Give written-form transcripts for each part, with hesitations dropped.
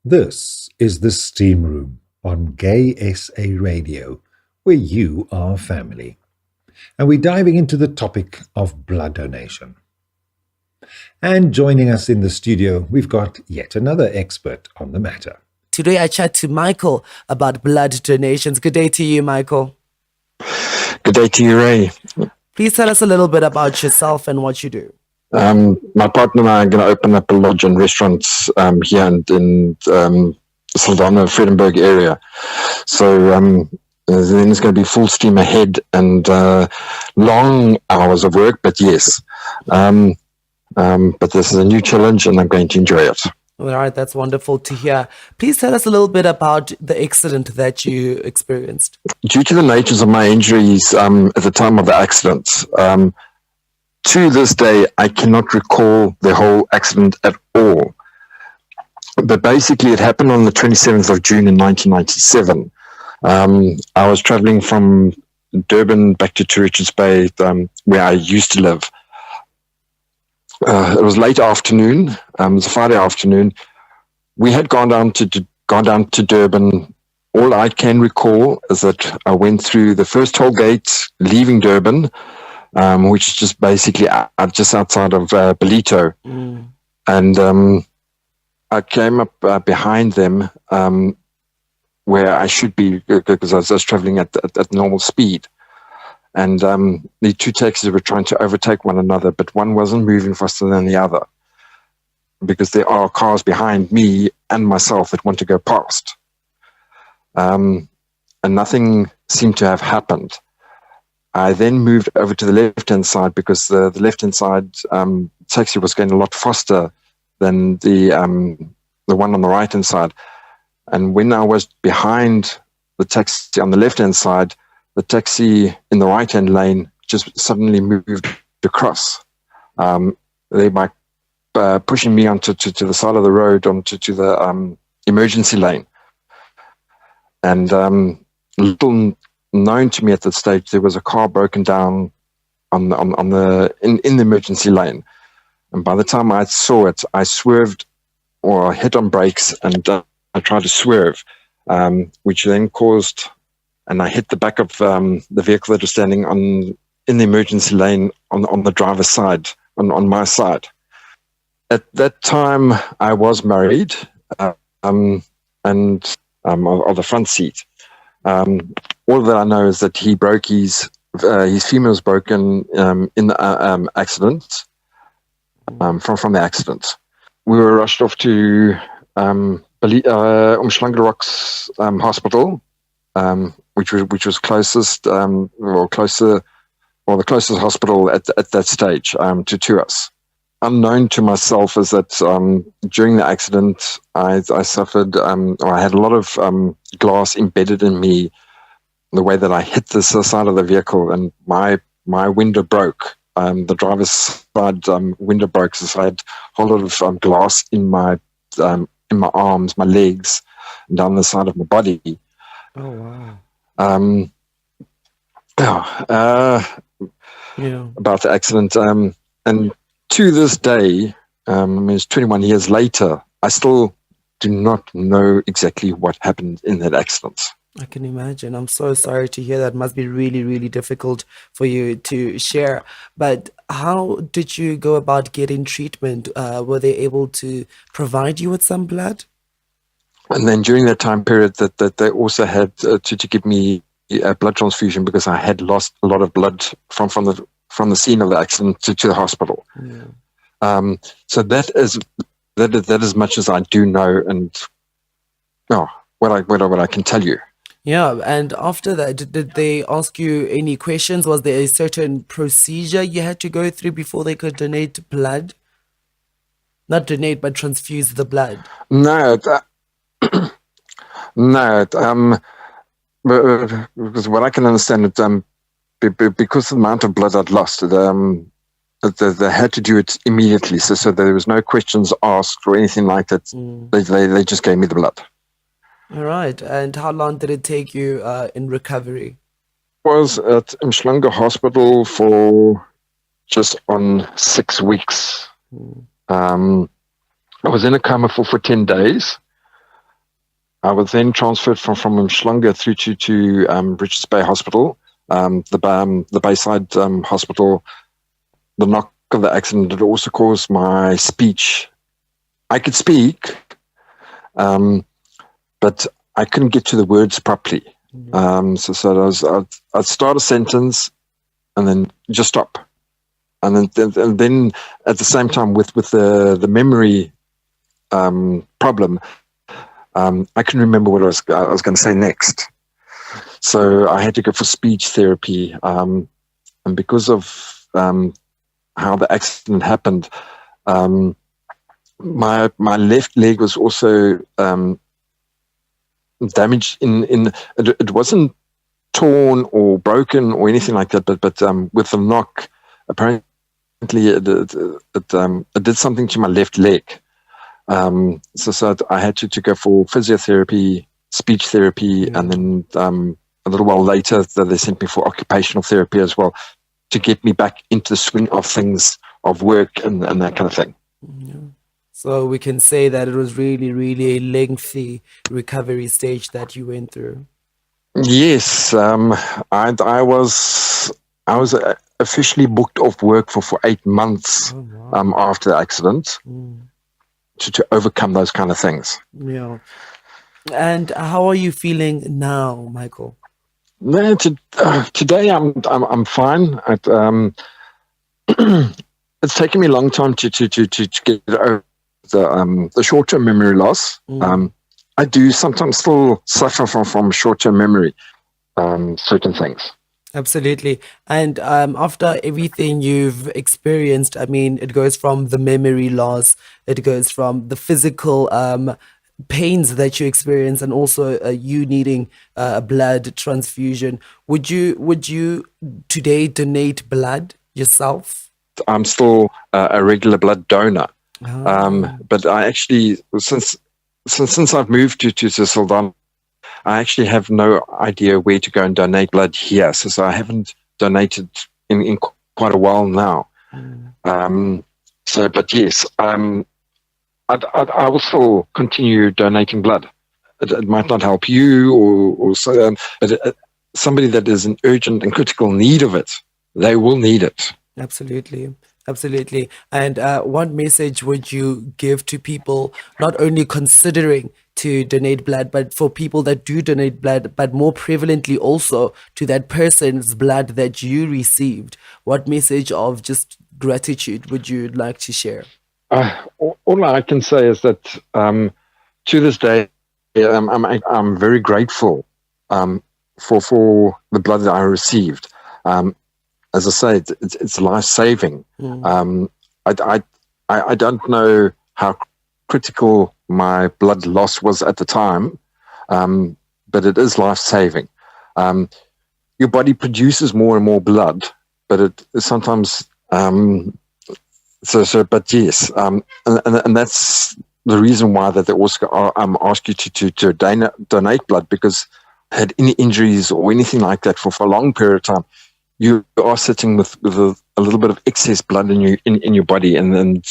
This is the Steam Room on GaySA Radio, where you are family. And we're diving into the topic of blood donation. And joining us in the studio, we've got yet another expert on the matter. Today I chat to Michael about blood donations. Good day to you, Michael. Good day to you, Ray. Please tell us a little bit about yourself and what you do. My partner and I are going to open up a lodge and restaurants here in Saldanha, Vredenburg area. So then it's going to be full steam ahead and long hours of work, but yes. But this is a new challenge and I'm going to enjoy it. All right, that's wonderful to hear. Please tell us a little bit about the accident that you experienced. Due to the natures of my injuries at the time of the accident, to this day, I cannot recall the whole accident at all. But basically, it happened on the 27th of June in 1997. I was traveling from Durban back to Richards Bay, where I used to live. It was late afternoon. It was a Friday afternoon. We had gone down to Durban. All I can recall is that I went through the first toll gate leaving Durban, which is just basically just outside of Ballito. And I came up behind them where I should be because I was traveling at normal speed. And the two taxis were trying to overtake one another, but one wasn't moving faster than the other because there are cars behind me and myself that want to go past. And nothing seemed to have happened. I then moved over to the left-hand side because the left-hand side taxi was going a lot faster than the one on the right-hand side. And when I was behind the taxi on the left-hand side, the taxi in the right-hand lane just suddenly moved across, thereby pushing me onto to the side of the road, onto the emergency lane. And little known to me at that stage, there was a car broken down in the emergency lane. And by the time I saw it, I swerved or hit on brakes and I tried to swerve, which then caused. And I hit the back of the vehicle that was standing in the emergency lane on the driver's side, on my side. At that time, I was married and of the front seat. All that I know is that he broke his femur was broken in the accident, from the accident. We were rushed off to Umschlangenrocks Hospital, which was closest, the closest hospital at that stage to us. Unknown to myself is that during the accident, I suffered, or I had a lot of glass embedded in me. The way that I hit the side of the vehicle, and my window broke. The driver's side window broke, so I had a whole lot of glass in my arms, my legs, and down the side of my body. Oh, wow. About the accident, and to this day, it's 21 years later, I still do not know exactly what happened in that accident. I can imagine. I'm so sorry to hear that. It must be really, really difficult for you to share. But how did you go about getting treatment? Were they able to provide you with some blood? And then during that time period, that they also had to give me a blood transfusion because I had lost a lot of blood from the scene of the accident to the hospital. Yeah. So that is as much as I do know, and what I can tell you. Yeah, and after that, did they ask you any questions? Was there a certain procedure you had to go through before they could donate blood? Not donate, but transfuse the blood. No, no. Because what I can understand, because of the amount of blood I'd lost, they had to do it immediately. So there was no questions asked or anything like that. They just gave me the blood. All right. And how long did it take you in recovery? I was at Umschlange Hospital for just on 6 weeks. I was in a coma for 10 days. I was then transferred from Umhlanga through to Richards Bay Hospital, the Bayside Hospital. The knock of the accident had also caused my speech. I could speak, but I couldn't get to the words properly. So I'd start a sentence and then just stop. And then at the same time with the memory problem, I couldn't remember what I was going to say next. So I had to go for speech therapy. And because of how the accident happened, my left leg was also damaged. It wasn't torn or broken or anything like that, but with the knock, apparently it did something to my left leg. So I had to go for physiotherapy, speech therapy, and then a little while later they sent me for occupational therapy as well to get me back into the swing of things, of work and that kind of thing. Yeah. So we can say that it was really, really a lengthy recovery stage that you went through. Yes, I was officially booked off work for 8 months after the accident to overcome those kind of things. Yeah. And how are you feeling now, Michael? No, today I'm fine. It's taken me a long time to get over the short-term memory loss. I do sometimes still suffer from short-term memory, certain things. Absolutely. And after everything you've experienced, I mean, it goes from the memory loss, it goes from the physical pains that you experience, and also you needing a blood transfusion. Would you today donate blood yourself? I'm still a regular blood donor, but I actually since I've moved to Saldan, I actually have no idea where to go and donate blood here. So I haven't donated in quite a while now. But yes, I will still continue donating blood. It might not help you or so, but somebody that is in urgent and critical need of it, they will need it. Absolutely. Absolutely. And what message would you give to people not only considering to donate blood, but for people that do donate blood, but more prevalently also to that person's blood that you received? What message of just gratitude would you like to share? All I can say is that to this day, I'm very grateful for the blood that I received. As I say, it's life-saving. I don't know how critical my blood loss was at the time, but it is life-saving. Your body produces more and more blood, but it sometimes... but yes, and that's the reason why that they also ask you to donate blood, because had any injuries or anything like that for a long period of time, you are sitting with a little bit of excess blood in your body, and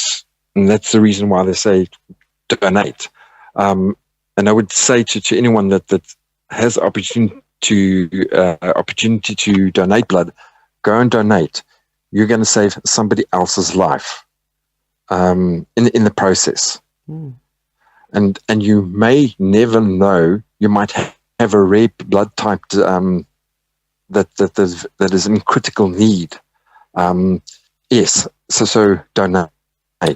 that's the reason why they say donate. And I would say to anyone that has opportunity to donate blood, go and donate. You're going to save somebody else's life in the process. And you may never know, you might have a rare blood type that is in critical need. Yes, so donate. I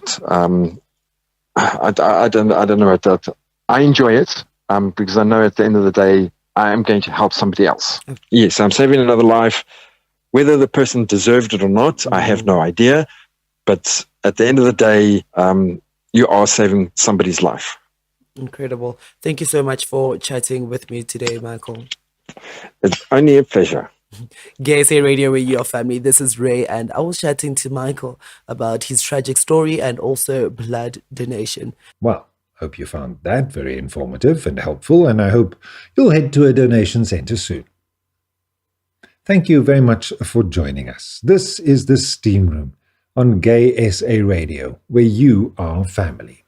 don't know about that. I enjoy it because I know at the end of the day I am going to help somebody else. Yes, I'm saving another life. Whether the person deserved it or not, I have no idea. But at the end of the day, you are saving somebody's life. Incredible. Thank you so much for chatting with me today, Michael. It's only a pleasure. GaySA Radio, with your family. This is Ray, and I was chatting to Michael about his tragic story and also blood donation. Well, hope you found that very informative and helpful, and I hope you'll head to a donation center soon. Thank you very much for joining us. This is the Steam Room on GaySA Radio, where you are family.